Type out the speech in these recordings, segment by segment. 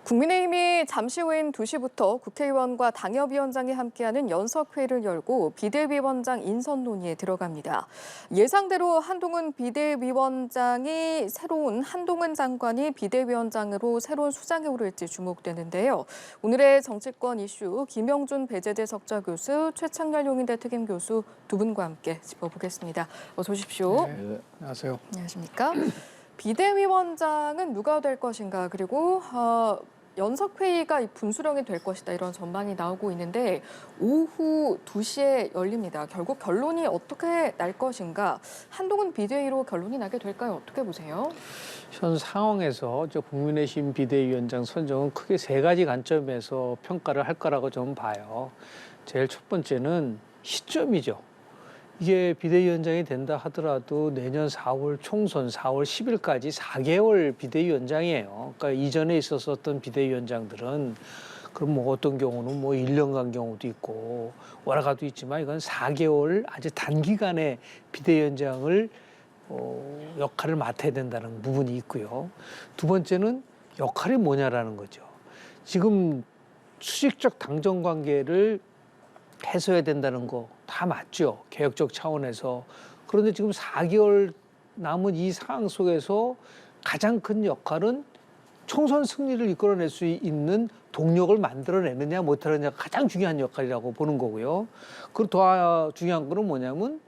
국민의힘이 잠시 후인 2시부터 국회의원과 당협위원장이 함께하는 연석회의를 열고 비대위원장 인선 논의에 들어갑니다. 예상대로 한동훈 비대위원장이 한동훈 장관이 비대위원장으로 새로운 수장에 오를지 주목되는데요. 오늘의 정치권 이슈 김영준 배재대 석좌교수, 최창렬 용인대 특임교수 두 분과 함께 짚어보겠습니다. 어서 오십시오. 네, 안녕하세요. 안녕하십니까? 비대위원장은 누가 될 것인가, 그리고 연석회의가 분수령이 될 것이다, 이런 전망이 나오고 있는데 오후 2시에 열립니다. 결국 결론이 어떻게 날 것인가, 한동훈 비대위로 결론이 나게 될까요? 어떻게 보세요? 현 상황에서 국민의힘 비대위원장 선정은 크게 세 가지 관점에서 평가를 할 거라고 저는 봐요. 제일 첫 번째는 시점이죠. 이게 비대위원장이 된다 하더라도 내년 4월 총선 4월 10일까지 4개월 비대위원장이에요. 그러니까 이전에 있었던 비대위원장들은 그럼 뭐 어떤 경우는 뭐 1년 간 경우도 있고 월화가도 있지만 이건 4개월 아주 단기간에 비대위원장을 역할을 맡아야 된다는 부분이 있고요. 두 번째는 역할이 뭐냐라는 거죠. 지금 수직적 당정 관계를 해소해야 된다는 거 다 맞죠. 개혁적 차원에서. 그런데 지금 4개월 남은 이 상황 속에서 가장 큰 역할은 총선 승리를 이끌어낼 수 있는 동력을 만들어내느냐 못하느냐가 가장 중요한 역할이라고 보는 거고요. 그리고 더 중요한 거는 뭐냐면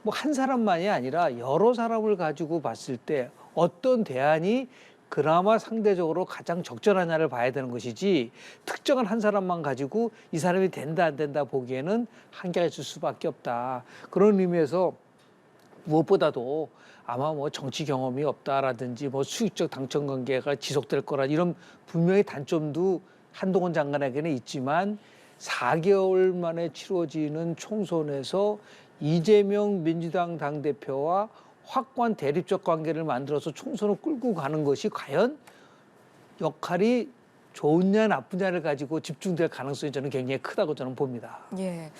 뭐 한 사람만이 아니라 여러 사람을 가지고 봤을 때 어떤 대안이 그나마 상대적으로 가장 적절하냐를 봐야 되는 것이지, 특정한 한 사람만 가지고 이 사람이 된다 안 된다 보기에는 한계가 있을 수밖에 없다. 그런 의미에서 무엇보다도 아마 뭐 정치 경험이 없다라든지 뭐 수익적 당청 관계가 지속될 거라 이런 분명히 단점도 한동훈 장관에게는 있지만 4개월 만에 치러지는 총선에서 이재명 민주당 당대표와 확고한 대립적 관계를 만들어서 총선을 끌고 가는 것이 과연 역할이 좋으냐 나쁘냐를 가지고 집중될 가능성이 저는 굉장히 크다고 저는 봅니다. 예.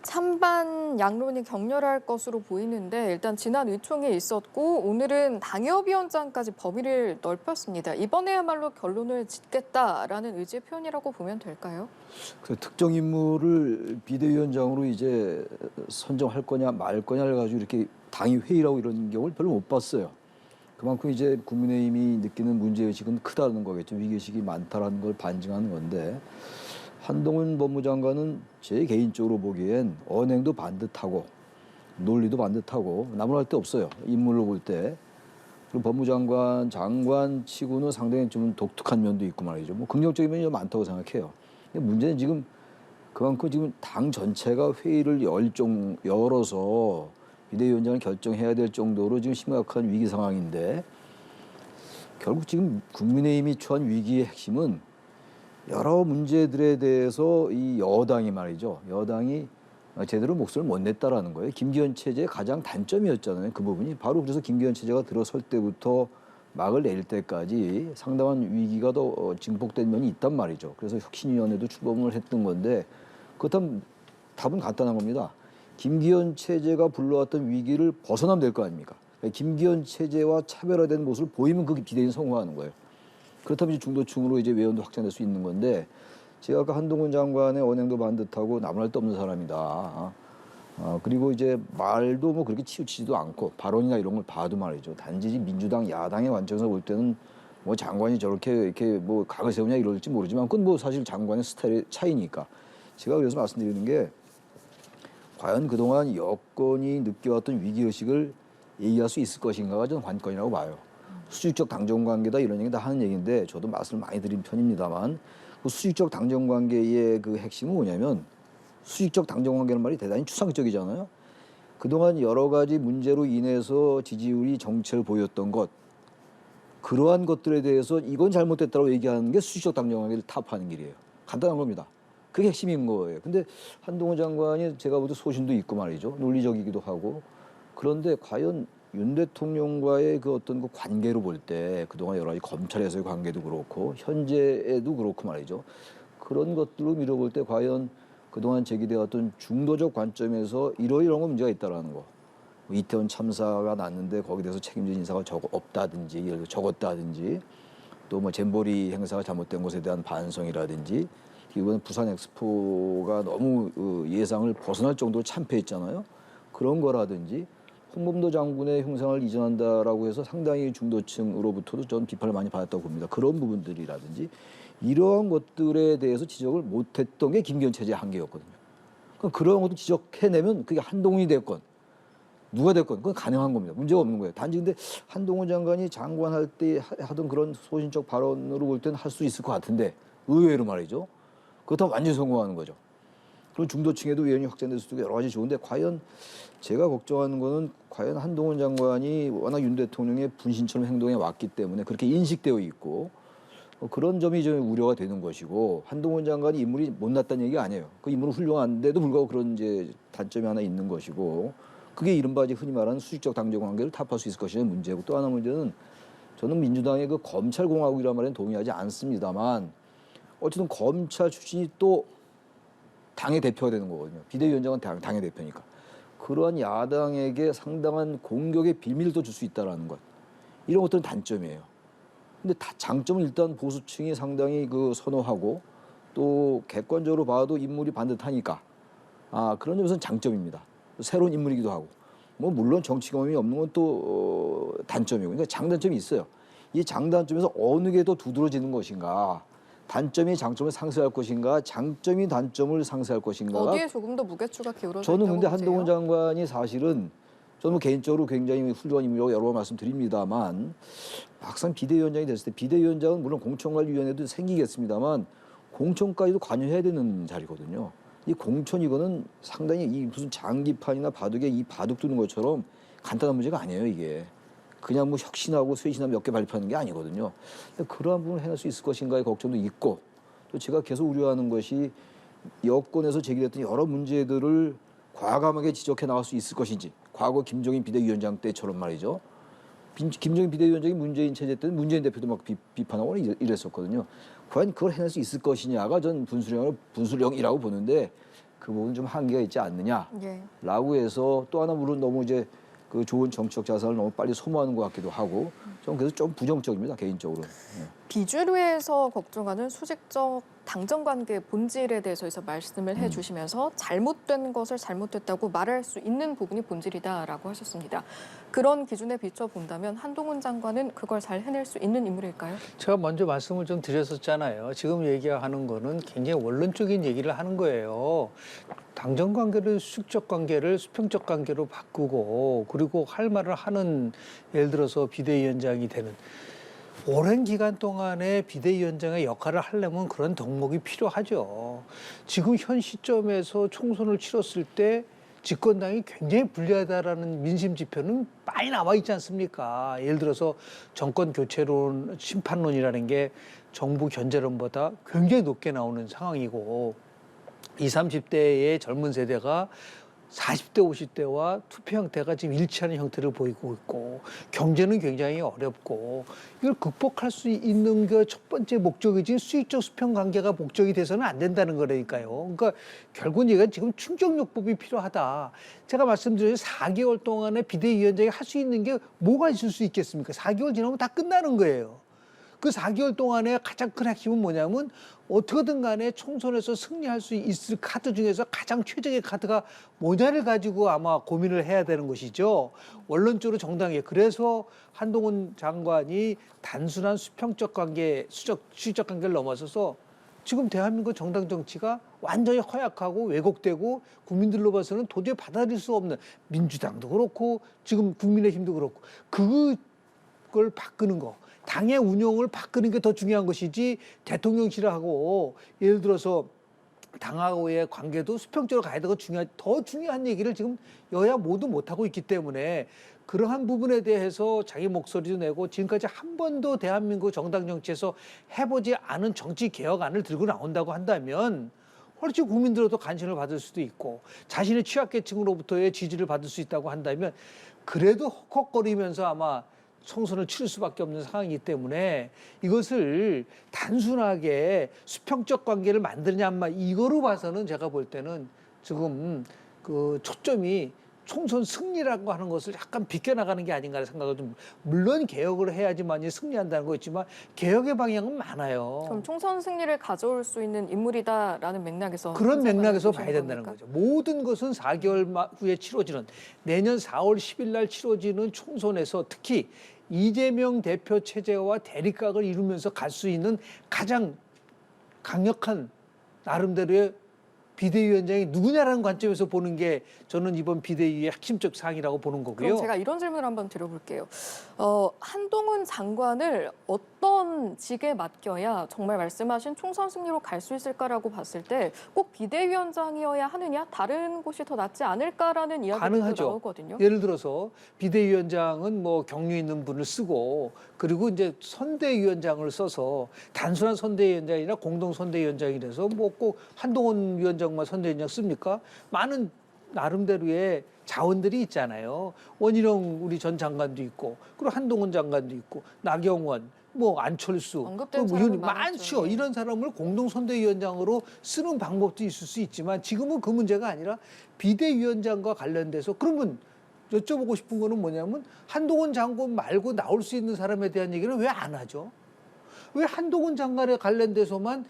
찬반 양론이 격렬할 것으로 보이는데 일단 지난 의총에 있었고 오늘은 당협위원장까지 범위를 넓혔습니다. 이번에야말로 결론을 짓겠다라는 의지의 표현이라고 보면 될까요? 그 특정 인물을 비대위원장으로 이제 선정할 거냐 말 거냐를 가지고 이렇게 당이 회의라고 이런 경우를 별로 못 봤어요. 그만큼 이제 국민의힘이 느끼는 문제의식은 크다는 거겠죠. 위기의식이 많다라는 걸 반증하는 건데, 한동훈 법무장관은 제 개인적으로 보기엔 언행도 반듯하고 논리도 반듯하고 나무랄 데 없어요. 인물로 볼 때. 그리고 법무장관 장관 치고는 상당히 좀 독특한 면도 있고 말이죠. 뭐 긍정적인 면이 많다고 생각해요. 근데 문제는 지금 그만큼 지금 당 전체가 회의를 열어서 비대위원장을 결정해야 될 정도로 지금 심각한 위기 상황인데, 결국 지금 국민의힘이 처한 위기의 핵심은 여러 문제들에 대해서 이 여당이 말이죠. 여당이 제대로 목소리를 못 냈다라는 거예요. 김기현 체제의 가장 단점이었잖아요. 그 부분이. 바로 그래서 김기현 체제가 들어설 때부터 막을 낼 때까지 상당한 위기가 더 증폭된 면이 있단 말이죠. 그래서 혁신위원회도 출범을 했던 건데, 그렇다면 답은 간단한 겁니다. 김기현 체제가 불러왔던 위기를 벗어나면 될 거 아닙니까? 김기현 체제와 차별화된 모습을 보이면 그게 비대위는 성공하는 거예요. 그렇다면 이제 중도층으로 이제 외연도 확장될 수 있는 건데, 제가 아까 한동훈 장관의 언행도 반듯하고 나무랄 데 없는 사람이다. 그리고 이제 말도 뭐 그렇게 치우치지도 않고 발언이나 이런 걸 봐도 말이죠. 단지 민주당 야당의 관점에서 볼 때는 뭐 장관이 저렇게 이렇게 뭐 각을 세우냐 이럴지 모르지만 그건 뭐 사실 장관의 스타일의 차이니까. 제가 그래서 말씀드리는 게, 과연 그동안 여권이 느껴왔던 위기의식을 얘기할 수 있을 것인가가 저는 관건이라고 봐요. 수직적 당정관계다 이런 얘기 다 하는 얘기인데, 저도 말씀을 많이 드린 편입니다만, 그 수직적 당정관계의 그 핵심은 뭐냐면, 수직적 당정관계라는 말이 대단히 추상적이잖아요. 그동안 여러 가지 문제로 인해서 지지율이 정체를 보였던 것, 그러한 것들에 대해서 이건 잘못됐다고 얘기하는 게 수직적 당정관계를 타파하는 길이에요. 간단한 겁니다. 그게 핵심인 거예요. 근데 한동훈 장관이 제가 볼 때 소신도 있고 말이죠. 논리적이기도 하고. 그런데 과연 윤 대통령과의 그 어떤 그 관계로 볼 때 그동안 여러 가지 검찰에서의 관계도 그렇고 현재에도 그렇고 말이죠. 그런 것들로 밀어볼 때 과연 그동안 제기되었던 중도적 관점에서 이러이러한 문제가 있다라는 거. 이태원 참사가 났는데 거기에 대해서 책임진 인사가 없다든지, 예를 들어 적었다든지, 또 뭐 잼버리 행사가 잘못된 것에 대한 반성이라든지 이번 부산 엑스포가 너무 예상을 벗어날 정도로 참패했잖아요. 그런 거라든지 홍범도 장군의 형상을 이전한다라고 해서 상당히 중도층으로부터도 전 비판을 많이 받았다고 봅니다. 그런 부분들이라든지 이러한 것들에 대해서 지적을 못했던 게 김기현 체제의 한계였거든요. 그럼 그런 것도 지적해내면 그게 한동훈이 됐건 누가 됐건 그건 가능한 겁니다. 문제가 없는 거예요. 단지 근데 한동훈 장관이 장관할 때 하던 그런 소신적 발언으로 볼 때는 할 수 있을 것 같은데 의외로 말이죠. 그렇다면 완전히 성공하는 거죠. 그럼 중도층에도 위원이 확장될 수도 있고 여러 가지 좋은데 과연 제가 걱정하는 거는 과연 한동훈 장관이 워낙 윤 대통령의 분신처럼 행동해 왔기 때문에 그렇게 인식되어 있고 그런 점이 좀 우려가 되는 것이고 한동훈 장관이 인물이 못났다는 얘기가 아니에요. 그 인물은 훌륭한데도 불구하고 그런 이제 단점이 하나 있는 것이고 그게 이른바 이제 흔히 말하는 수직적 당정 관계를 타파할 수 있을 것이냐는 문제고 또 하나 문제는 저는 민주당의 그 검찰공화국이라는 말에는 동의하지 않습니다만 어쨌든 검찰 출신이 또 당의 대표가 되는 거거든요. 비대위원장은 당의 대표니까. 그러한 야당에게 상당한 공격의 빌미를 줄 수 있다는 것. 이런 것들은 단점이에요. 근데 장점은 일단 보수층이 상당히 그 선호하고 또 객관적으로 봐도 인물이 반듯하니까 그런 점에서는 장점입니다. 새로운 인물이기도 하고. 뭐 물론 정치 경험이 없는 건 또 단점이고. 그러니까 장단점이 있어요. 이 장단점에서 어느 게 더 두드러지는 것인가. 단점이 장점을 상쇄할 것인가, 장점이 단점을 상쇄할 것인가. 어디에 조금 더 무게추가 기울어져 있다고 저는 근데 보세요? 한동훈 장관이 사실은 저는 뭐 개인적으로 굉장히 훌륭한 인물이라고 여러 번 말씀드립니다만 막상 비대위원장이 됐을 때 비대위원장은 물론 공천관리위원회도 생기겠습니다만 공천까지도 관여해야 되는 자리거든요. 이 공천 이거는 상당히 이 무슨 장기판이나 바둑에 이 바둑 두는 것처럼 간단한 문제가 아니에요 이게. 그냥 뭐 혁신하고 쇄신하고 몇 개 발표하는 게 아니거든요. 그러한 부분을 해낼 수 있을 것인가의 걱정도 있고 또 제가 계속 우려하는 것이 여권에서 제기됐던 여러 문제들을 과감하게 지적해 나갈 수 있을 것인지 과거 김종인 비대위원장 때처럼 말이죠. 김종인 비대위원장이 문재인 체제 때는 문재인 대표도 막 비판하고 이랬었거든요. 과연 그걸 해낼 수 있을 것이냐가 전 분수령이라고 보는데 그 부분 좀 한계가 있지 않느냐라고 해서 또 하나 물론 너무 이제 그 좋은 정치적 자산을 너무 빨리 소모하는 것 같기도 하고 저는 그래서 좀 부정적입니다 개인적으로. 비주류에서 걱정하는 수직적 당정 관계 본질에 대해서 말씀을 해주시면서 잘못된 것을 잘못됐다고 말할 수 있는 부분이 본질이다라고 하셨습니다. 그런 기준에 비춰 본다면 한동훈 장관은 그걸 잘 해낼 수 있는 인물일까요? 제가 먼저 말씀을 좀 드렸었잖아요. 지금 얘기하는 거는 굉장히 원론적인 얘기를 하는 거예요. 당정 관계를 수직적 관계를 수평적 관계로 바꾸고 그리고 할 말을 하는 예를 들어서 비대위원장이 되는 오랜 기간 동안에 비대위원장의 역할을 하려면 그런 덕목이 필요하죠. 지금 현 시점에서 총선을 치렀을 때 집권당이 굉장히 불리하다라는 민심 지표는 많이 나와 있지 않습니까? 예를 들어서 정권 교체론, 심판론이라는 게 정부 견제론보다 굉장히 높게 나오는 상황이고 20, 30대의 젊은 세대가 40대, 50대와 투표 형태가 지금 일치하는 형태를 보이고 있고 경제는 굉장히 어렵고 이걸 극복할 수 있는 게 첫 번째 목적이지 수익적 수평 관계가 목적이 돼서는 안 된다는 거라니까요. 그러니까 결국은 얘가 지금 충정요법이 필요하다. 제가 말씀드린 4개월 동안에 비대위원장이 할 수 있는 게 뭐가 있을 수 있겠습니까? 4개월 지나면 다 끝나는 거예요. 그 4개월 동안에 가장 큰 핵심은 뭐냐면 어떻게든 간에 총선에서 승리할 수 있을 카드 중에서 가장 최적의 카드가 뭐냐를 가지고 아마 고민을 해야 되는 것이죠. 원론적으로 정당하게. 그래서 한동훈 장관이 단순한 수평적 관계, 수직적 관계를 넘어서서 지금 대한민국 정당 정치가 완전히 허약하고 왜곡되고 국민들로 봐서는 도저히 받아들일 수 없는 민주당도 그렇고 지금 국민의힘도 그렇고 그걸 바꾸는 거. 당의 운영을 바꾸는 게 더 중요한 것이지 대통령실하고 예를 들어서 당하고의 관계도 수평적으로 가야 되고 더 중요한 얘기를 지금 여야 모두 못하고 있기 때문에 그러한 부분에 대해서 자기 목소리도 내고 지금까지 한 번도 대한민국 정당 정치에서 해보지 않은 정치 개혁안을 들고 나온다고 한다면 훨씬 국민들로도 관심을 받을 수도 있고 자신의 취약계층으로부터의 지지를 받을 수 있다고 한다면 그래도 헉헉거리면서 아마 총선을 치를 수밖에 없는 상황이기 때문에 이것을 단순하게 수평적 관계를 만드냐 이거로 봐서는 제가 볼 때는 지금 그 초점이 총선 승리라고 하는 것을 약간 비껴나가는 게 아닌가 하는 생각을 좀, 물론 개혁을 해야지만이 승리한다는 거 있지만 개혁의 방향은 많아요. 그럼 총선 승리를 가져올 수 있는 인물이다라는 맥락에서 그런 맥락에서 봐야 보시는 된다는 겁니까? 거죠. 모든 것은 4개월 후에 치러지는, 내년 4월 10일 날 치러지는 총선에서 특히 이재명 대표 체제와 대립각을 이루면서 갈 수 있는 가장 강력한 나름대로의 비대위원장이 누구냐라는 관점에서 보는 게 저는 이번 비대위의 핵심적 사항이라고 보는 거고요. 그럼 제가 이런 질문을 한번 드려볼게요. 한동훈 장관을 어떤 직에 맡겨야 정말 말씀하신 총선 승리로 갈 수 있을까라고 봤을 때 꼭 비대위원장이어야 하느냐, 다른 곳이 더 낫지 않을까라는 이야기도 가능하죠. 나오거든요. 예를 들어서 비대위원장은 뭐 경륜 있는 분을 쓰고, 그리고 이제 선대위원장을 써서 단순한 선대위원장이 아니라 공동 선대위원장이 돼서 뭐 꼭 한동훈 위원장만 선대위원장 씁니까? 많은 나름대로의 자원들이 있잖아요. 원희룡 우리 전 장관도 있고, 그리고 한동훈 장관도 있고, 나경원, 뭐 안철수, 언급된 뭐 사람이 많죠. 많았죠. 예. 이런 사람을 공동 선대위원장으로 쓰는 방법도 있을 수 있지만 지금은 그 문제가 아니라 비대위원장과 관련돼서, 그러면 여쭤보고 싶은 거는 뭐냐면 한동훈 장관 말고 나올 수 있는 사람에 대한 얘기를 왜 안 하죠? 왜 한동훈 장관에 관련돼서만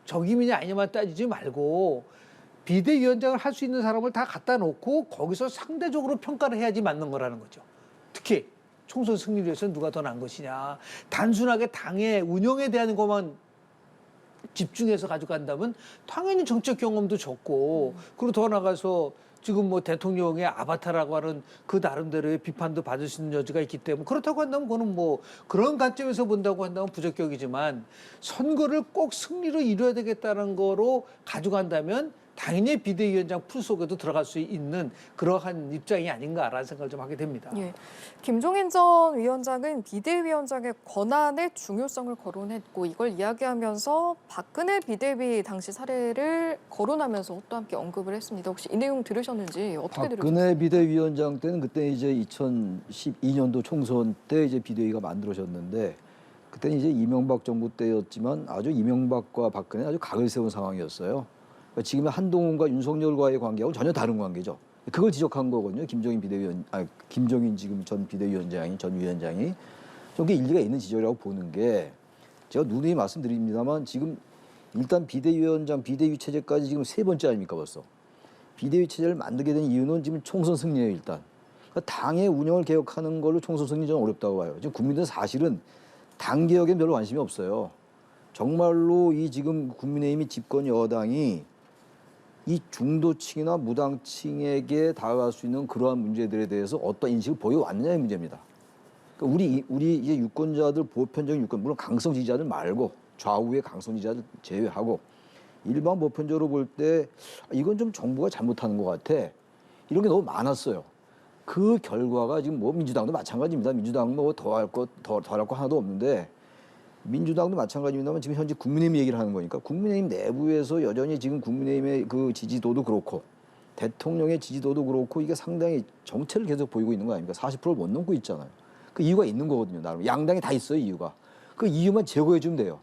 적임이냐 아니냐만 따지지 말고 비대위원장을 할 수 있는 사람을 다 갖다 놓고 거기서 상대적으로 평가를 해야지 맞는 거라는 거죠. 특히 총선 승리를 위해서 누가 더 나은 것이냐. 단순하게 당의 운영에 대한 것만 집중해서 가져간다면 당연히 정책 경험도 적고, 그리고 더 나가서 지금 뭐 대통령의 아바타라고 하는 그 나름대로의 비판도 받을 수 있는 여지가 있기 때문에, 그렇다고 한다면 그거는 뭐 그런 관점에서 본다고 한다면 부적격이지만, 선거를 꼭 승리로 이뤄야 되겠다는 거로 가져간다면 당연히 비대위원장 풀 속에도 들어갈 수 있는 그러한 입장이 아닌가라는 생각을 좀 하게 됩니다. 예. 김종인 전 위원장은 비대위원장의 권한의 중요성을 거론했고, 이걸 이야기하면서 박근혜 비대위 당시 사례를 거론하면서 또 함께 언급을 했습니다. 혹시 이 내용 들으셨는지 어떻게 들으셨어요? 박근혜 비대위원장 때는 그때 이제 2012년도 총선 때 이제 비대위가 만들어졌는데, 그때는 이제 이명박 정부 때였지만 아주 이명박과 박근혜 아주 각을 세운 상황이었어요. 그러니까 지금의 한동훈과 윤석열과의 관계하고 전혀 다른 관계죠. 그걸 지적한 거거든요. 김종인 지금 전 비대위원장이, 전 위원장이. 좀 그 일리가 있는 지적이라고 보는 게, 제가 누누이 말씀드립니다만 지금 일단 비대위원장, 비대위 체제까지 지금 3번째 아닙니까 벌써. 비대위 체제를 만들게 된 이유는 지금 총선 승리예요, 일단. 그러니까 당의 운영을 개혁하는 걸로 총선 승리 저는 어렵다고 봐요. 지금 국민들은 사실은 당 개혁에 별로 관심이 없어요. 정말로 이 지금 국민의힘이 집권 여당이 이 중도층이나 무당층에게 다가갈 수 있는 그러한 문제들에 대해서 어떤 인식을 보여왔느냐의 문제입니다. 그러니까 우리 이제 유권자들, 보편적인 유권, 물론 강성 지지자들 말고 좌우의 강성 지지자들 제외하고 일반 보편적으로 볼 때 이건 좀 정부가 잘못하는 것 같아. 이런 게 너무 많았어요. 그 결과가 지금 뭐 민주당도 마찬가지입니다. 민주당 뭐 덜할 거 하나도 없는데, 민주당도 마찬가지입니다만 지금 현재 국민의힘 얘기를 하는 거니까 국민의힘 내부에서 여전히 지금 국민의힘의 그 지지도도 그렇고 대통령의 지지도도 그렇고 이게 상당히 정체를 계속 보이고 있는 거 아닙니까? 40%를 못 넘고 있잖아요. 그 이유가 있는 거거든요. 나름 양당이 다 있어요, 이유가. 그 이유만 제거해 주면 돼요.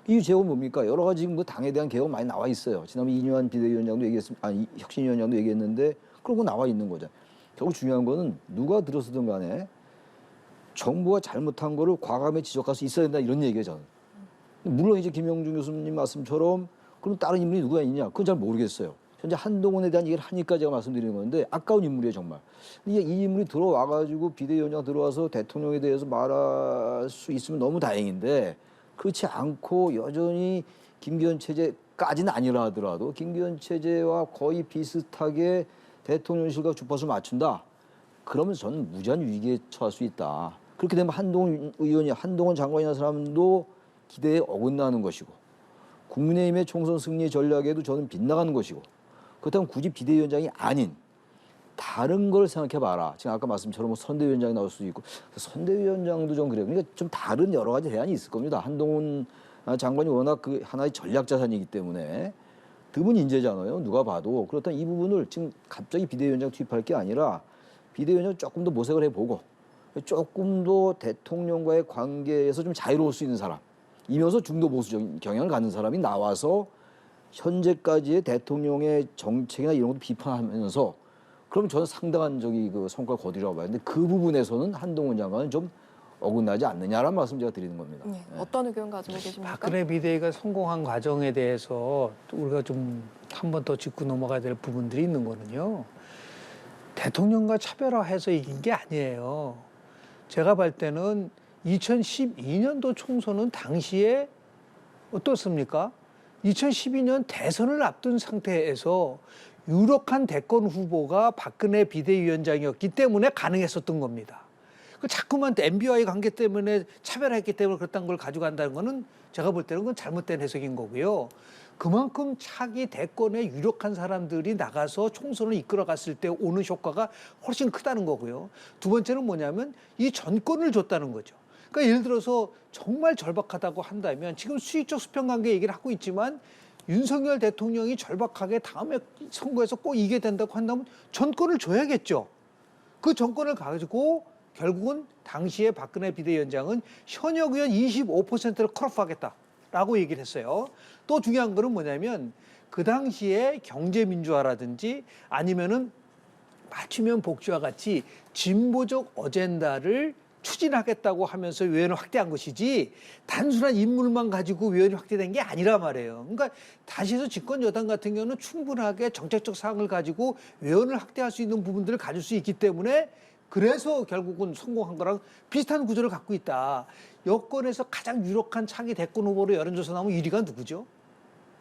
이유 제거는 뭡니까? 여러 가지 지금 그 당에 대한 개혁 많이 나와 있어요. 지난번 이뇨한 비대위원장도 얘기했습니다. 아니, 혁신위원장도 얘기했는데 그런 거 나와 있는 거죠. 결국 중요한 거는 누가 들었든 간에 정부가 잘못한 거를 과감히 지적할 수 있어야 된다, 이런 얘기예요, 저는. 물론 이제 김영준 교수님 말씀처럼 그럼 다른 인물이 누가 있냐? 그건 잘 모르겠어요. 현재 한동훈에 대한 얘기를 하니까 제가 말씀드리는 건데 아까운 인물이에요, 정말. 이 인물이 들어와가지고 비대위원장 들어와서 대통령에 대해서 말할 수 있으면 너무 다행인데, 그렇지 않고 여전히 김기현 체제까지는 아니라 하더라도 김기현 체제와 거의 비슷하게 대통령실과 주파수를 맞춘다. 그러면 저는 무제한 위기에 처할 수 있다. 그렇게 되면 한동훈 장관이라는 사람도 기대에 어긋나는 것이고, 국민의힘의 총선 승리 전략에도 저는 빗나가는 것이고, 그렇다면 굳이 비대위원장이 아닌 다른 걸 생각해봐라. 지금 아까 말씀처럼 뭐 선대위원장이 나올 수도 있고, 선대위원장도 좀 그래요. 그러니까 좀 다른 여러 가지 대안이 있을 겁니다. 한동훈 장관이 워낙 그 하나의 전략 자산이기 때문에 드문 인재잖아요, 누가 봐도. 그렇다면 이 부분을 지금 갑자기 비대위원장 투입할 게 아니라 비대위원장 조금 더 모색을 해보고 조금 더 대통령과의 관계에서 좀 자유로울 수 있는 사람, 이면서 중도 보수적인 경향을 갖는 사람이 나와서 현재까지의 대통령의 정책이나 이런 것도 비판하면서 그럼 저는 상당한 그 성과 거두라고 봐요. 근데 그 부분에서는 한동훈 장관은 좀 어긋나지 않느냐라는 말씀 제가 드리는 겁니다. 네, 어떤 의견 가지고 계십니까? 박근혜 비대위가 성공한 과정에 대해서 또 우리가 좀 한 번 더 짚고 넘어가야 될 부분들이 있는 거는요. 대통령과 차별화해서 이긴 게 아니에요. 제가 볼 때는 2012년도 총선은 당시에 어떻습니까? 2012년 대선을 앞둔 상태에서 유력한 대권 후보가 박근혜 비대위원장이었기 때문에 가능했었던 겁니다. 그 자꾸만 MB와의 관계 때문에 차별했기 때문에 그랬던 걸 가져간다는 거는 제가 볼 때는 그건 잘못된 해석인 거고요. 그만큼 차기 대권에 유력한 사람들이 나가서 총선을 이끌어갔을 때 오는 효과가 훨씬 크다는 거고요. 두 번째는 뭐냐면 이 전권을 줬다는 거죠. 그러니까 예를 들어서 정말 절박하다고 한다면 지금 수익적 수평관계 얘기를 하고 있지만 윤석열 대통령이 절박하게 다음에 선거에서 꼭 이겨야 된다고 한다면 전권을 줘야겠죠. 그 전권을 가지고 결국은 당시에 박근혜 비대위원장은 현역 의원 25%를 컷오프하겠다라고 얘기를 했어요. 또 중요한 거는 뭐냐면 그 당시에 경제민주화라든지 아니면은 맞춤형 복지와 같이 진보적 어젠다를 추진하겠다고 하면서 위원을 확대한 것이지 단순한 인물만 가지고 위원이 확대된 게 아니란 말이에요. 그러니까 다시 해서 집권 여당 같은 경우는 충분하게 정책적 사항을 가지고 위원을 확대할 수 있는 부분들을 가질 수 있기 때문에 그래서 결국은 성공한 거랑 비슷한 구조를 갖고 있다. 여권에서 가장 유력한 차기 대권 후보로 여론조사 나오면 1위가 누구죠?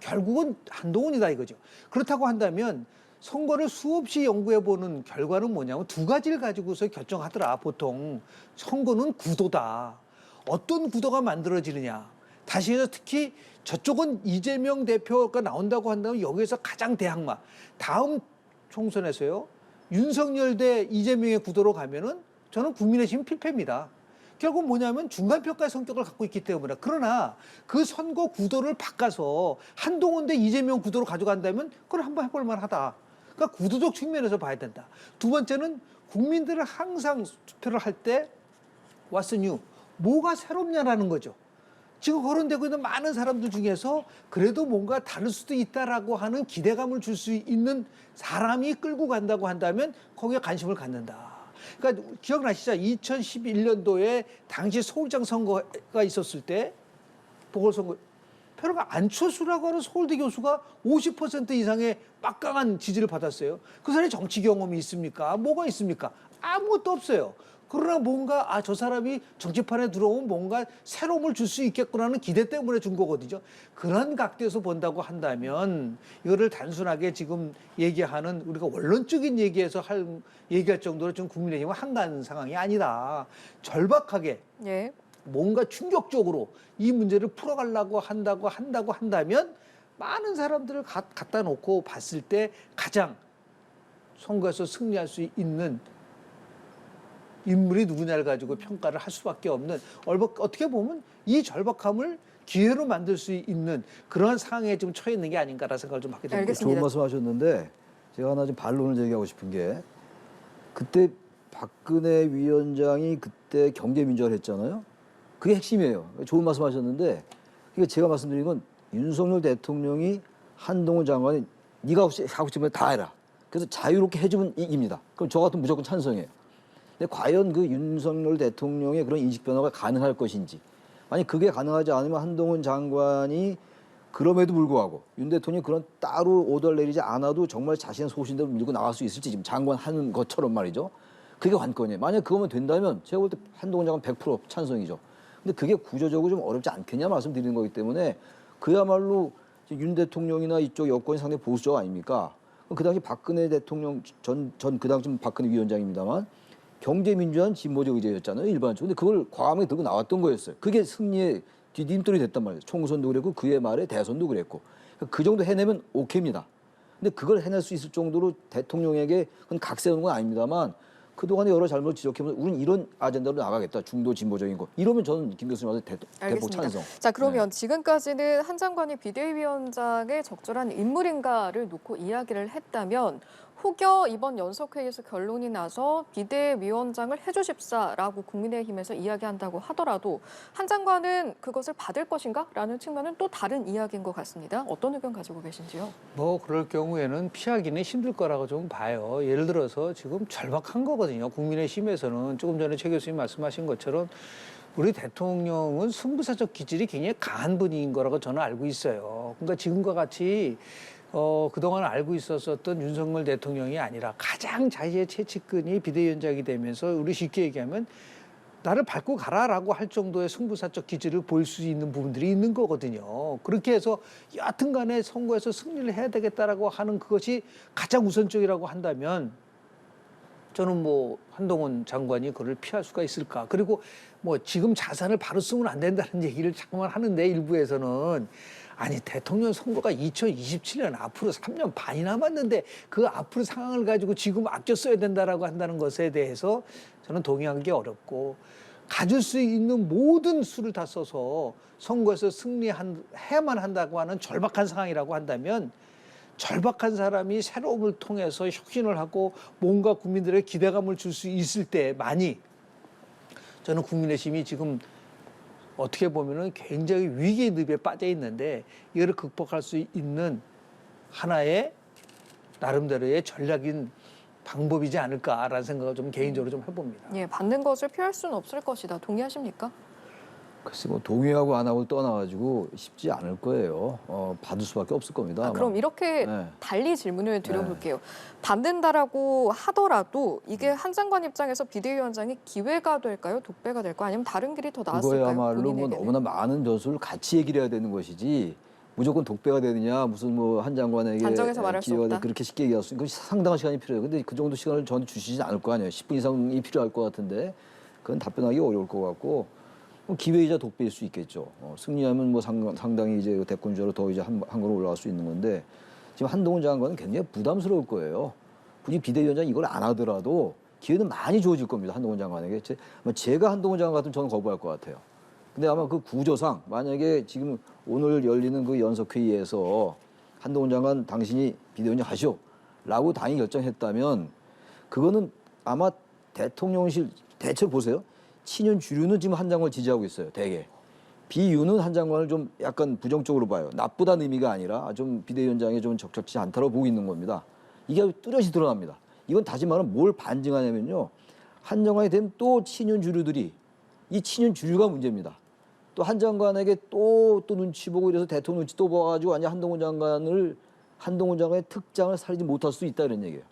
결국은 한동훈이다 이거죠. 그렇다고 한다면 선거를 수없이 연구해보는 결과는 뭐냐면 두 가지를 가지고서 결정하더라. 보통 선거는 구도다. 어떤 구도가 만들어지느냐. 다시 해서 특히 저쪽은 이재명 대표가 나온다고 한다면 여기에서 가장 대항마. 다음 총선에서요. 윤석열 대 이재명의 구도로 가면은 저는 국민의힘 필패입니다. 결국 뭐냐면 중간평가의 성격을 갖고 있기 때문에. 그러나 그 선거 구도를 바꿔서 한동훈 대 이재명 구도로 가져간다면 그걸 한번 해볼 만하다. 그러니까 구도적 측면에서 봐야 된다. 두 번째는 국민들은 항상 투표를 할 때 What's new? 뭐가 새롭냐라는 거죠. 지금 거론되고 있는 많은 사람들 중에서 그래도 뭔가 다를 수도 있다라고 하는 기대감을 줄 수 있는 사람이 끌고 간다고 한다면 거기에 관심을 갖는다. 그러니까 기억나시죠? 2011년도에 당시 서울장 선거가 있었을 때 보궐선거 표가 안철수라고 하는 서울대 교수가 50% 이상의 막강한 지지를 받았어요. 그 사람이 정치 경험이 있습니까? 뭐가 있습니까? 아무것도 없어요. 그러나 뭔가 저 사람이 정치판에 들어오면 뭔가 새로움을 줄 수 있겠구나는 기대 때문에 준 거거든요. 그런 각도에서 본다고 한다면 이거를 단순하게 지금 얘기하는 우리가 원론적인 얘기에서 얘기할 정도로 좀 국민의힘은 한가한 상황이 아니다. 절박하게 예. 뭔가 충격적으로 이 문제를 풀어가려고 한다면 많은 사람들을 갖다 놓고 봤을 때 가장 선거에서 승리할 수 있는 인물이 누구냐를 가지고 평가를 할 수밖에 없는 어떻게 보면 이 절박함을 기회로 만들 수 있는 그런 상황에 좀 처해 있는 게 아닌가라는 생각을 좀 하게 됩니다. 알겠습니다. 좋은 말씀하셨는데 제가 하나 좀 반론을 제기하고 싶은 게 그때 박근혜 위원장이 그때 경제민주화를 했잖아요. 그게 핵심이에요. 좋은 말씀하셨는데 그러니까 제가 말씀드린 건 윤석열 대통령이 한동훈 장관이 네가 하고 싶으면 다 해라. 그래서 자유롭게 해주면 이깁니다. 그럼 저 같으면 무조건 찬성해요. 근데 과연 그 윤석열 대통령의 그런 인식 변화가 가능할 것인지 만약 그게 가능하지 않으면 한동훈 장관이 그럼에도 불구하고 윤 대통령이 그런 따로 오더를 내리지 않아도 정말 자신의 소신대로 밀고 나갈 수 있을지 지금 장관 하는 것처럼 말이죠. 그게 관건이에요. 만약 그거면 된다면 제가 볼 때 한동훈 장관 100% 찬성이죠. 근데 그게 구조적으로 좀 어렵지 않겠냐 말씀드리는 거기 때문에 그야말로 윤 대통령이나 이쪽 여권이 상당히 보수적 아닙니까? 그 당시 박근혜 대통령 그 당시 박근혜 위원장입니다만 경제민주화는 진보적 의제였잖아요. 일반적으로. 근데 그걸 과감하게 들고 나왔던 거였어요. 그게 승리의 뒤딤돌이 됐단 말이에요. 총선도 그랬고 그에 말에 대선도 그랬고. 그 정도 해내면 오케이입니다. 근데 그걸 해낼 수 있을 정도로 대통령에게 그건 각 세우는 건 아닙니다만 그동안에 여러 잘못을 지적해보면 우리는 이런 아젠다로 나가겠다. 중도 진보적인 거. 이러면 저는 김 교수님한테 대폭 찬성. 자, 그러면 지금까지는 한 장관이 비대위원장의 적절한 인물인가를 놓고 이야기를 했다면 혹여 이번 연석회의에서 결론이 나서 비대위원장을 해주십사라고 국민의힘에서 이야기한다고 하더라도 한 장관은 그것을 받을 것인가라는 측면은 또 다른 이야기인 것 같습니다. 어떤 의견 가지고 계신지요? 뭐 그럴 경우에는 피하기는 힘들 거라고 좀 봐요. 예를 들어서 지금 절박한 거거든요. 국민의힘에서는 조금 전에 최 교수님 말씀하신 것처럼 우리 대통령은 승부사적 기질이 굉장히 강한 분인 거라고 저는 알고 있어요. 그러니까 지금과 같이 그동안 알고 있었던 윤석열 대통령이 아니라 가장 자기의 최측근이 비대위원장이 되면서 우리 쉽게 얘기하면 나를 밟고 가라라고 할 정도의 승부사적 기질을 보일 수 있는 부분들이 있는 거거든요. 그렇게 해서 여하튼 간에 선거에서 승리를 해야 되겠다라고 하는 그것이 가장 우선적이라고 한다면 저는 뭐 한동훈 장관이 그걸 피할 수가 있을까. 그리고 뭐 지금 자산을 바로 쓰면 안 된다는 얘기를 자꾸만 하는데 일부에서는 아니 대통령 선거가 2027년 앞으로 3년 반이 남았는데 그 앞으로 상황을 가지고 지금 아껴 써야 된다라고 한다는 것에 대해서 저는 동의하기 어렵고 가질 수 있는 모든 수를 다 써서 선거에서 승리해야만 한다고 하는 절박한 상황이라고 한다면 절박한 사람이 새로움을 통해서 혁신을 하고 뭔가 국민들의 기대감을 줄 수 있을 때만이 저는 국민의힘이 지금 어떻게 보면은 굉장히 위기의 늪에 빠져 있는데 이거를 극복할 수 있는 하나의 나름대로의 전략인 방법이지 않을까라는 생각을 좀 개인적으로 좀 해봅니다. 예, 받는 것을 피할 수는 없을 것이다. 동의하십니까? 글쎄 뭐 동의하고 안 하고 떠나가지고 쉽지 않을 거예요. 받을 수밖에 없을 겁니다. 아마. 그럼 이렇게 네. 달리 질문을 드려볼게요. 받는다라고 하더라도 이게 한 장관 입장에서 비대위원장이 기회가 될까요? 독배가 될까요? 아니면 다른 길이 더 나았을까요? 그거야말로 뭐 본인에게는? 너무나 많은 변수를 같이 얘기를 해야 되는 것이지 무조건 독배가 되느냐 무슨 뭐 한 장관에게 단정해서 말할 수 기회가 없다. 그렇게 쉽게 얘기할 수 있는 상당한 시간이 필요해요. 근데 그 정도 시간을 저한테 주시지 않을 거 아니에요. 10분 이상이 필요할 것 같은데 그건 답변하기 어려울 것 같고 기회이자 독배일 수 있겠죠. 승리하면 뭐 상당히 이제 대권주자로 더 이제 한 걸음 올라갈 수 있는 건데 지금 한동훈 장관은 굉장히 부담스러울 거예요. 굳이 비대위원장 이걸 안 하더라도 기회는 많이 주어질 겁니다. 한동훈 장관에게. 제가 한동훈 장관 같으면 저는 거부할 것 같아요. 근데 아마 그 구조상 만약에 지금 오늘 열리는 그 연석회의에서 한동훈 장관 당신이 비대위원장 하시오라고 당이 결정했다면 그거는 아마 대통령실 대체로 보세요. 친윤 주류는 지금 한 장관을 지지하고 있어요. 대개. 비유는 한 장관을 좀 약간 부정적으로 봐요. 나쁘다는 의미가 아니라 좀 비대위원장이 좀 적절치 않다고 보고 있는 겁니다. 이게 뚜렷이 드러납니다. 이건 다시 말하면 뭘 반증하냐면요. 한 장관이 되면 또 친윤 주류들이 이 친윤 주류가 문제입니다. 또 한 장관에게 또 눈치 보고 이래서 대통령 눈치 또 봐가지고 아니 한동훈 장관의 특장을 살리지 못할 수 있다 이런 얘기예요.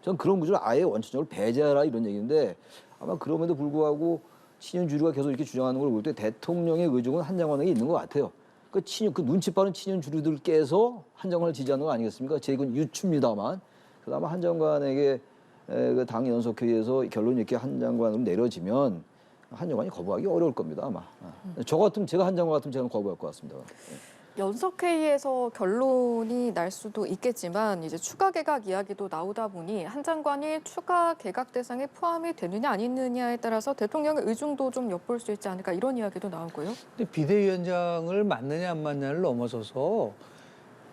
저는 그런 구조를 아예 원천적으로 배제하라 이런 얘기인데 아마 그럼에도 불구하고 친윤 주류가 계속 이렇게 주장하는 걸 볼 때 대통령의 의중은 한 장관에게 있는 것 같아요. 그 눈치 빠른 친윤 주류들께서 한 장관을 지지하는 거 아니겠습니까? 제 이건 유추입니다만. 그다음에 한 장관에게 그 당 연석회의에서 결론이 이렇게 한 장관으로 내려지면 한 장관이 거부하기 어려울 겁니다 아마. 저 같으면 제가 한 장관 같으면 제가 거부할 것 같습니다. 연석회의에서 결론이 날 수도 있겠지만 이제 추가 개각 이야기도 나오다 보니 한 장관이 추가 개각 대상에 포함이 되느냐 아니느냐에 따라서 대통령의 의중도 좀 엿볼 수 있지 않을까 이런 이야기도 나오고요. 근데 비대위원장을 맡느냐 안 맡느냐를 넘어서서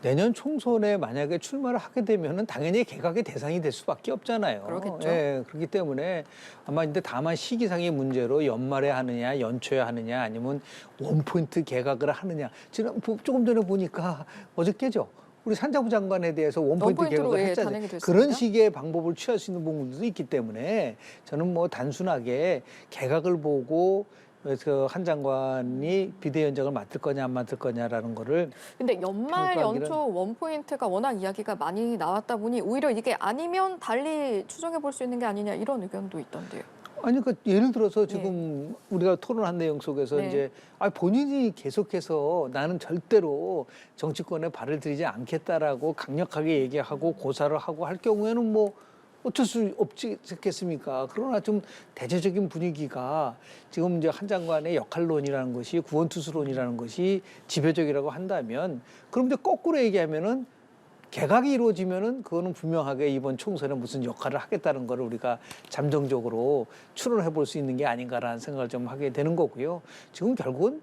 내년 총선에 만약에 출마를 하게 되면은 당연히 개각의 대상이 될 수밖에 없잖아요. 그러겠죠. 예, 그렇기 때문에 아마 근데 다만 시기상의 문제로 연말에 하느냐, 연초에 하느냐, 아니면 원포인트 개각을 하느냐. 지금 조금 전에 보니까 어저께죠. 우리 산자부 장관에 대해서 원포인트 원포인트로, 개각을 예, 했잖아요. 단행이 됐습니다. 그런 식의 방법을 취할 수 있는 부분들도 있기 때문에 저는 뭐 단순하게 개각을 보고 그래서 한 장관이 비대위원장을 맡을 거냐 안 맡을 거냐라는 거를 근데 연말 평가하기는- 연초 원포인트가 워낙 이야기가 많이 나왔다 보니 오히려 이게 아니면 달리 추정해 볼 수 있는 게 아니냐 이런 의견도 있던데요. 아니 그 예를 들어서 지금 우리가 토론한 내용 속에서 네. 이제 본인이 계속해서 나는 절대로 정치권에 발을 들이지 않겠다라고 강력하게 얘기하고 고사를 하고 할 경우에는 뭐 어쩔 수 없지 않겠습니까? 그러나 좀 대체적인 분위기가 지금 이제 한 장관의 역할론이라는 것이 구원투수론이라는 것이 지배적이라고 한다면 그럼 이제 거꾸로 얘기하면은 개각이 이루어지면은 그거는 분명하게 이번 총선에 무슨 역할을 하겠다는 거를 우리가 잠정적으로 추론해 볼 수 있는 게 아닌가라는 생각을 좀 하게 되는 거고요. 지금 결국은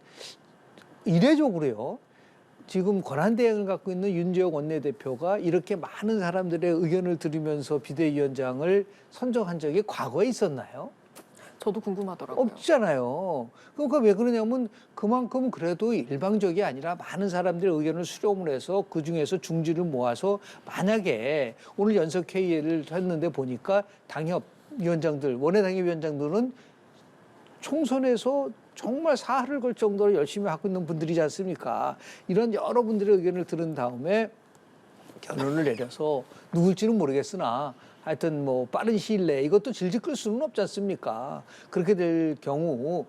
이례적으로요. 지금 권한대행을 갖고 있는 윤재욱 원내대표가 이렇게 많은 사람들의 의견을 들으면서 비대위원장을 선정한 적이 과거에 있었나요? 저도 궁금하더라고요. 없잖아요. 그러니까 왜 그러냐면 그만큼 그래도 일방적이 아니라 많은 사람들의 의견을 수렴을 해서 그중에서 중지를 모아서 만약에 오늘 연석회의를 했는데 보니까 당협위원장들, 원내당협위원장들은 총선에서 정말 사활을 걸 정도로 열심히 하고 있는 분들이지 않습니까? 이런 여러 분들의 의견을 들은 다음에 결론을 내려서 누굴지는 모르겠으나 하여튼 뭐 빠른 시일 내에 이것도 질질 끌 수는 없지 않습니까? 그렇게 될 경우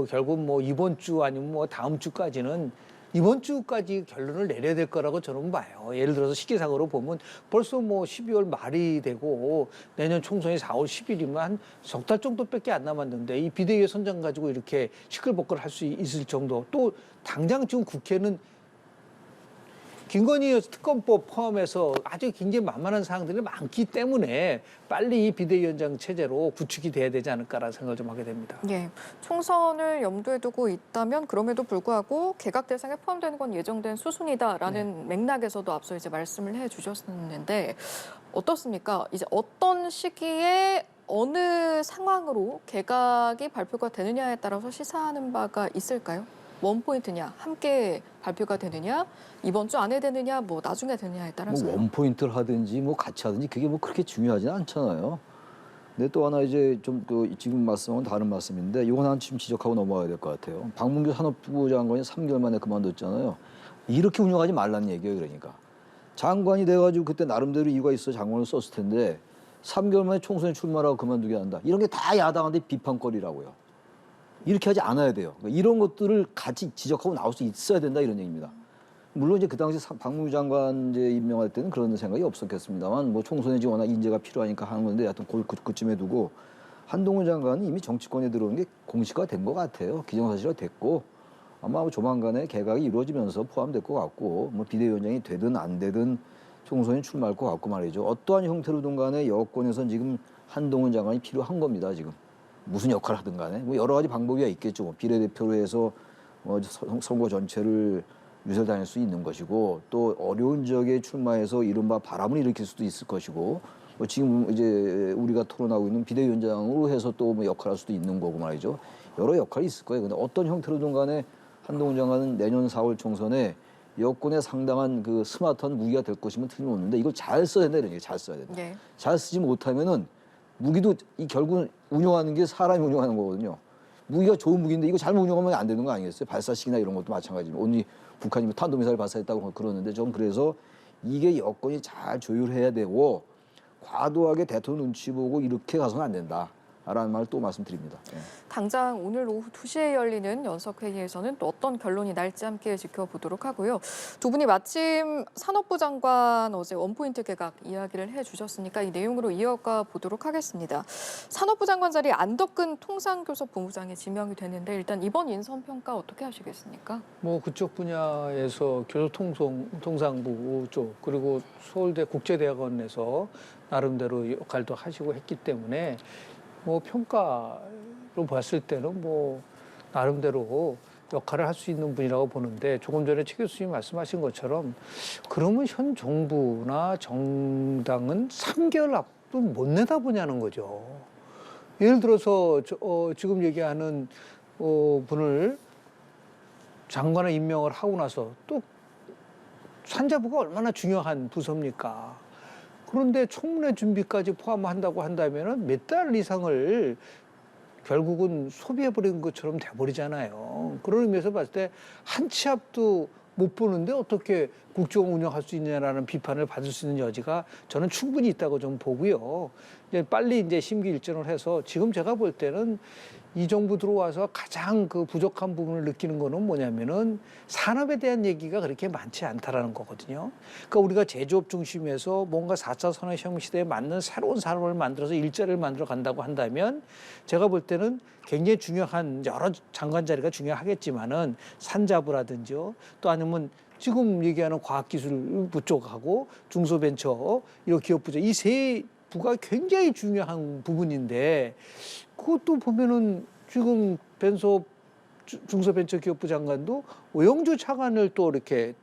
결국 뭐 이번 주 아니면 뭐 다음 주까지는 이번 주까지 결론을 내려야 될 거라고 저는 봐요. 예를 들어서 시기상으로 보면 벌써 뭐 12월 말이 되고 내년 총선이 4월 10일이면 한 석 달 정도밖에 안 남았는데 이 비대위 선정 가지고 이렇게 시끌벅글 할 수 있을 정도 또 당장 지금 국회는 김건희 특검법 포함해서 아주 굉장히 만만한 사항들이 많기 때문에 빨리 이 비대위원장 체제로 구축이 돼야 되지 않을까라는 생각을 좀 하게 됩니다. 예, 총선을 염두에 두고 있다면 그럼에도 불구하고 개각 대상에 포함되는 건 예정된 수순이다라는 맥락에서도 앞서 이제 말씀을 해주셨는데 어떻습니까? 이제 어떤 시기에 어느 상황으로 개각이 발표가 되느냐에 따라서 시사하는 바가 있을까요? 원포인트냐, 함께 발표가 되느냐, 이번 주 안에 되느냐, 뭐 나중에 되느냐에 따라서. 뭐 원포인트를 하든지 뭐 같이 하든지 그게 뭐 그렇게 중요하지는 않잖아요. 근데 또 하나 이제 좀 그 지금 말씀은 다른 말씀인데 이건 한 좀 지적하고 넘어가야 될 것 같아요. 박문규 산업부 장관이 3개월 만에 그만뒀잖아요. 이렇게 운영하지 말라는 얘기예요. 그러니까 장관이 돼가지고 그때 나름대로 이유가 있어 장관을 썼을 텐데 3개월 만에 총선에 출마하고 그만두게 한다. 이런 게 다 야당한테 비판거리라고요. 이렇게 하지 않아야 돼요. 그러니까 이런 것들을 같이 지적하고 나올 수 있어야 된다 이런 얘기입니다. 물론 이제 그 당시 박문규 장관 이제 임명할 때는 그런 생각이 없었겠습니다만 뭐 총선에 지금 워낙 인재가 필요하니까 하는 건데 하여튼 그쯤에 두고 한동훈 장관은 이미 정치권에 들어오는 게 공식화 된 것 같아요. 기정사실화 됐고 아마 조만간에 개각이 이루어지면서 포함될 것 같고 뭐 비대위원장이 되든 안 되든 총선에 출마할 것 같고 말이죠. 어떠한 형태로든 간에 여권에선 지금 한동훈 장관이 필요한 겁니다. 지금. 무슨 역할을 하든 간에 뭐 여러 가지 방법이 있겠죠. 뭐 비례대표로 해서 선거 전체를 유세다닐 수 있는 것이고 또 어려운 지역에 출마해서 이른바 바람을 일으킬 수도 있을 것이고 뭐 지금 이제 우리가 토론하고 있는 비대위원장으로 해서 또 뭐 역할할 수도 있는 거고 말이죠. 여러 역할이 있을 거예요. 근데 어떤 형태로든 간에 한동훈 장관은 내년 4월 총선에 여권에 상당한 그 스마트한 무기가 될 것이면 틀림없는데 이걸 잘 써야 된다 이런 얘기. 잘 써야 된다. 예. 잘 쓰지 못하면은 무기도 이 결국은 운영하는 게 사람이 운영하는 거거든요. 무기가 좋은 무기인데 이거 잘못 운영하면 안 되는 거 아니겠어요? 발사식이나 이런 것도 마찬가지입니다. 오늘 북한이 탄도미사일 발사했다고 그러는데 좀 그래서 이게 여건이 잘 조율해야 되고 과도하게 대통령 눈치 보고 이렇게 가서는 안 된다라는 말을 또 말씀드립니다. 예. 당장 오늘 오후 2시에 열리는 연석회의에서는 또 어떤 결론이 날지 함께 지켜보도록 하고요. 두 분이 마침 산업부 장관 어제 원포인트 개각 이야기를 해주셨으니까 이 내용으로 이어가 보도록 하겠습니다. 산업부 장관 자리에 안덕근 통상교섭본부장이 지명이 되는데 일단 이번 인선평가 어떻게 하시겠습니까? 뭐 그쪽 분야에서 교섭통상부 쪽 그리고 서울대 국제대학원에서 나름대로 역할도 하시고 했기 때문에 뭐 평가로 봤을 때는 뭐 나름대로 역할을 할 수 있는 분이라고 보는데 조금 전에 최 교수님이 말씀하신 것처럼 그러면 현 정부나 정당은 3개월 앞도 못 내다보냐는 거죠. 예를 들어서 지금 얘기하는 분을 장관을 임명을 하고 나서 또 산자부가 얼마나 중요한 부서입니까? 그런데 청문회 준비까지 포함한다고 한다면 몇 달 이상을 결국은 소비해버린 것처럼 돼버리잖아요. 그런 의미에서 봤을 때 한 치 앞도 못 보는데 어떻게 국정을 운영할 수 있냐라는 비판을 받을 수 있는 여지가 저는 충분히 있다고 좀 보고요. 이제 빨리 이제 심기일전을 해서 지금 제가 볼 때는 이 정부 들어와서 가장 그 부족한 부분을 느끼는 거는 뭐냐면은 산업에 대한 얘기가 그렇게 많지 않다라는 거거든요. 그러니까 우리가 제조업 중심에서 뭔가 4차 산업혁명 시대에 맞는 새로운 산업을 만들어서 일자리를 만들어 간다고 한다면 제가 볼 때는 굉장히 중요한 여러 장관 자리가 중요하겠지만은 산자부라든지요. 또 아니면 지금 얘기하는 과학기술부 쪽하고 중소벤처 이런 기업부죠. 이 세 부가 굉장히 중요한 부분인데 그것도 보면은 지금 벤섭 중소벤처기업부 장관도 오영주 차관을 또 이렇게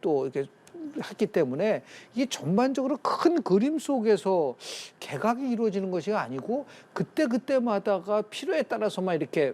했기 때문에 이게 전반적으로 큰 그림 속에서 개각이 이루어지는 것이 아니고 그때마다가 필요에 따라서만 이렇게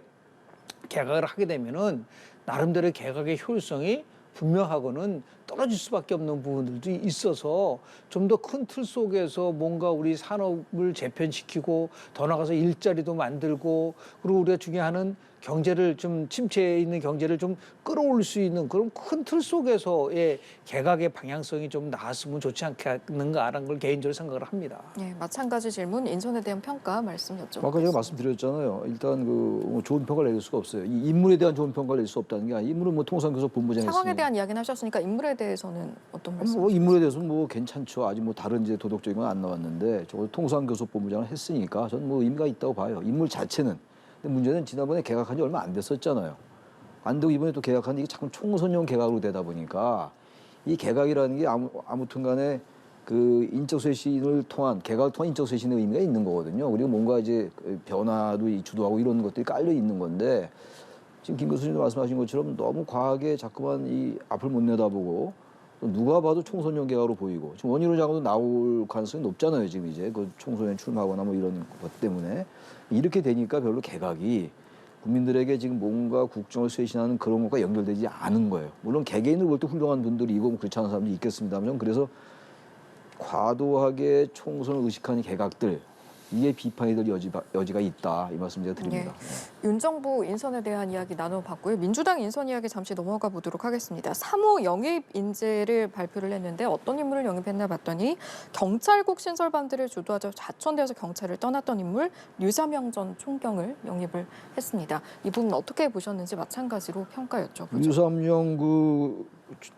개각을 하게 되면은 나름대로 개각의 효율성이 분명하고는 떨어질 수밖에 없는 부분들도 있어서 좀 더 큰 틀 속에서 뭔가 우리 산업을 재편시키고 더 나아가서 일자리도 만들고 그리고 우리가 중요한 경제를 좀 침체에 있는 경제를 좀 끌어올릴 수 있는 그런 큰 틀 속에서의 개각의 방향성이 좀 나왔으면 좋지 않겠는가라는 걸 개인적으로 생각을 합니다. 네, 마찬가지 질문 인선에 대한 평가 말씀 여쭤보겠습니다. 아까 제가 말씀드렸잖아요. 일단 뭐 좋은 평가를 내릴 수가 없어요. 이 인물에 대한 좋은 평가를 낼 수 없다는 게 아니라 인물은 뭐 통상교섭 본부장이 상황에 했으니 대한 이야기는 하셨으니까 인물에 대해서는 어떤 말씀? 뭐 인물에 대해서는 뭐 괜찮죠. 아직 뭐 다른 이제 도덕적인 건 안 나왔는데 적어도 통상교섭 본부장을 했으니까 저는 뭐 의미가 있다고 봐요. 인물 자체는. 근데 문제는 지난번에 개각한 지 얼마 안 됐었잖아요. 안 되고 이번에 또 개각하는데 이게 자꾸 총선용 개각으로 되다 보니까 이 개각이라는 게 아무튼 간에 그 인적 쇄신을 통한 개각을 통한 인적 쇄신의 의미가 있는 거거든요. 그리고 뭔가 이제 변화도 주도하고 이런 것들이 깔려 있는 건데 지금 김 교수님도 말씀하신 것처럼 너무 과하게 자꾸만 이 앞을 못 내다보고 또 누가 봐도 총선용 개각으로 보이고 지금 원희룡 장관도 나올 가능성이 높잖아요. 지금 이제 그 총선에 출마하거나 뭐 이런 것 때문에 이렇게 되니까 별로 개각이 국민들에게 지금 뭔가 국정을 쇄신하는 그런 것과 연결되지 않은 거예요. 물론 개개인을 볼 때 훌륭한 분들이고 뭐 그렇지 않은 사람도 있겠습니다만 그래서 과도하게 총선을 의식하는 개각들 이게 비판이 될 여지가 있다 이 말씀 제가 드립니다. 네. 윤 정부 인선에 대한 이야기 나눠봤고요. 민주당 인선 이야기 잠시 넘어가 보도록 하겠습니다. 3호 영입 인재를 발표를 했는데 어떤 인물을 영입했나 봤더니 경찰국 신설 반대를 주도하자 좌천되어서 경찰을 떠났던 인물 류사명 전 총경을 영입을 했습니다. 이 부분 어떻게 보셨는지 마찬가지로 평가 여쭤보죠. 류삼영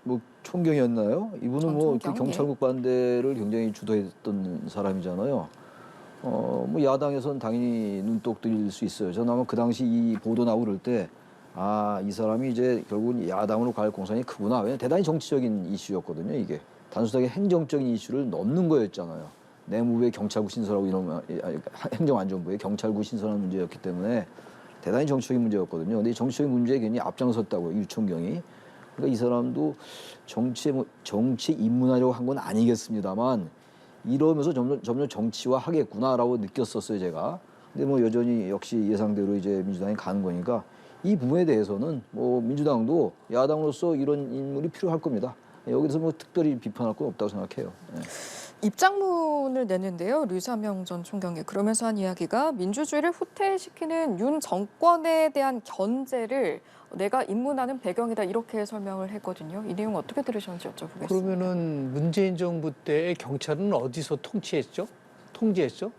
뭐 총경이었나요? 이분은 뭐 총경, 경찰국 반대를 굉장히 주도했던 사람이잖아요. 뭐 야당에서는 당연히 눈독 들일 수 있어요. 저는 아마 그 당시 이 보도 나오고 그럴 때, 이 사람이 이제 결국은 야당으로 갈 공산이 크구나. 왜냐면 대단히 정치적인 이슈였거든요, 이게. 단순하게 행정적인 이슈를 넘는 거였잖아요. 내무부의 경찰국 신설하고 이런, 행정안전부의 경찰국 정신선언 문제였기 때문에 대단히 정치적인 문제였거든요. 근데 이 정치적인 문제에 괜히 앞장섰다고요, 유총경이. 그러니까 이 사람도 정치에 입문하려고 한 건 아니겠습니다만 이러면서 점점 정치화 하겠구나라고 느꼈었어요, 제가. 근데 뭐 여전히 역시 예상대로 이제 민주당이 가는 거니까 이 부분에 대해서는 뭐 민주당도 야당으로서 이런 인물이 필요할 겁니다. 여기서 뭐 특별히 비판할 건 없다고 생각해요. 네. 입장문을 내는데요. 류사명 전 총경이 그러면서 한 이야기가 민주주의를 후퇴시키는 윤 정권에 대한 견제를 내가 입문하는 배경이다 이렇게 설명을 했거든요. 이 내용 어떻게 들으셨는지 여쭤보겠습니다. 그러면은 문재인 정부 때 경찰은 어디서 통제했죠?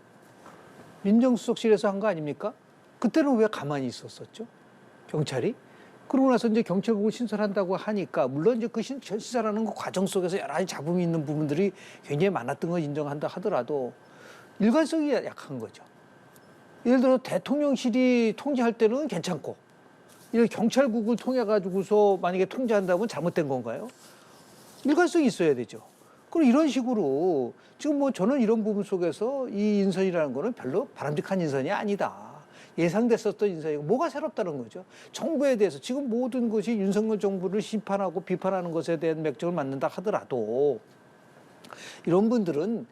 민정수석실에서 한 거 아닙니까? 그때는 왜 가만히 있었었죠? 경찰이? 그러고 나서 이제 경찰국을 신설한다고 하니까 물론 이제 그 신설하는 그 과정 속에서 여러 가지 잡음이 있는 부분들이 굉장히 많았던 걸 인정한다 하더라도 일관성이 약한 거죠. 예를 들어 대통령실이 통제할 때는 괜찮고 이런 경찰국을 통해 가지고서 만약에 통제한다면 잘못된 건가요? 일관성이 있어야 되죠. 그럼 이런 식으로 지금 뭐 저는 이런 부분 속에서 이 인선이라는 거는 별로 바람직한 인선이 아니다. 예상됐었던 인선이고 뭐가 새롭다는 거죠. 정부에 대해서 지금 모든 것이 윤석열 정부를 심판하고 비판하는 것에 대한 맥락을 맞는다 하더라도 이런 분들은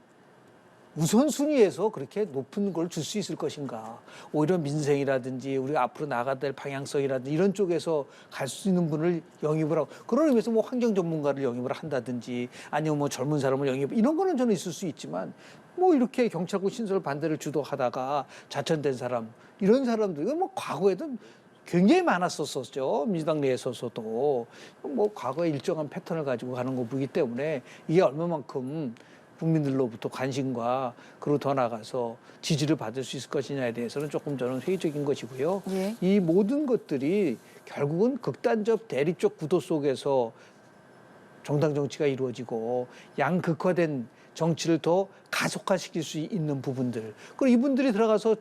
우선순위에서 그렇게 높은 걸 줄 수 있을 것인가. 오히려 민생이라든지 우리가 앞으로 나가야 될 방향성이라든지 이런 쪽에서 갈 수 있는 분을 영입을 하고 그런 의미에서 뭐 환경 전문가를 영입을 한다든지 아니면 뭐 젊은 사람을 이런 거는 저는 있을 수 있지만 뭐 이렇게 경찰국 신설 반대를 주도하다가 좌천된 사람 이런 사람들 이건 뭐 과거에도 굉장히 많았었죠. 민주당 내에서도 뭐 과거에 일정한 패턴을 가지고 가는 거기 때문에 이게 얼마만큼 국민들로부터 관심과 그리고 더 나아가서 지지를 받을 수 있을 것이냐에 대해서는 조금 저는 회의적인 것이고요. 예. 이 모든 것들이 결국은 극단적 대립적 구도 속에서 정당 정치가 이루어지고 양극화된 정치를 더 가속화시킬 수 있는 부분들. 그리고 이분들이 들어가서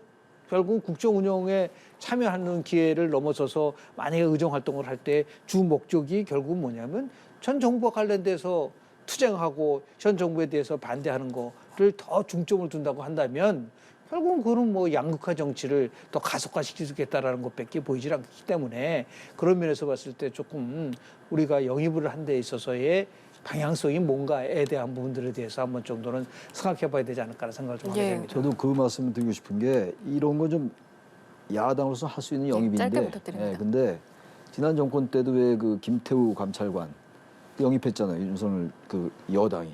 결국 국정 운영에 참여하는 기회를 넘어서서 만약에 의정 활동을 할 때 주 목적이 결국은 뭐냐면 전 정부와 관련돼서 투쟁하고 현 정부에 대해서 반대하는 거를 더 중점을 둔다고 한다면 결국은 그거는 뭐 양극화 정치를 더 가속화시키겠다라는 것밖에 보이질 않기 때문에 그런 면에서 봤을 때 조금 우리가 영입을 한 데 있어서의 방향성이 뭔가에 대한 부분들에 대해서 한번 정도는 생각해 봐야 되지 않을까라는 생각을 좀 하게 예. 됩니다. 저도 그 말씀을 드리고 싶은 게 이런 건 좀 야당으로서 할 수 있는 영입인데. 짧게 부탁드립니다. 근데 지난 정권 때도 왜 그 김태우 감찰관 영입했잖아요. 윤석열 그 여당이.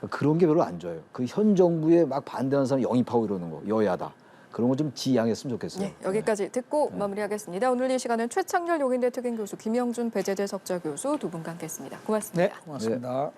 그런 게 별로 안 좋아요. 그 현 정부에 막 반대하는 사람 영입하고 이러는 거 여야다. 그런 거 좀 지양했으면 좋겠어요. 네, 여기까지 듣고 마무리하겠습니다. 오늘 이 시간은 최창렬 용인대 특임교수, 김영준 배재재 석좌교수 두 분과 함께했습니다. 고맙습니다. 네, 고맙습니다.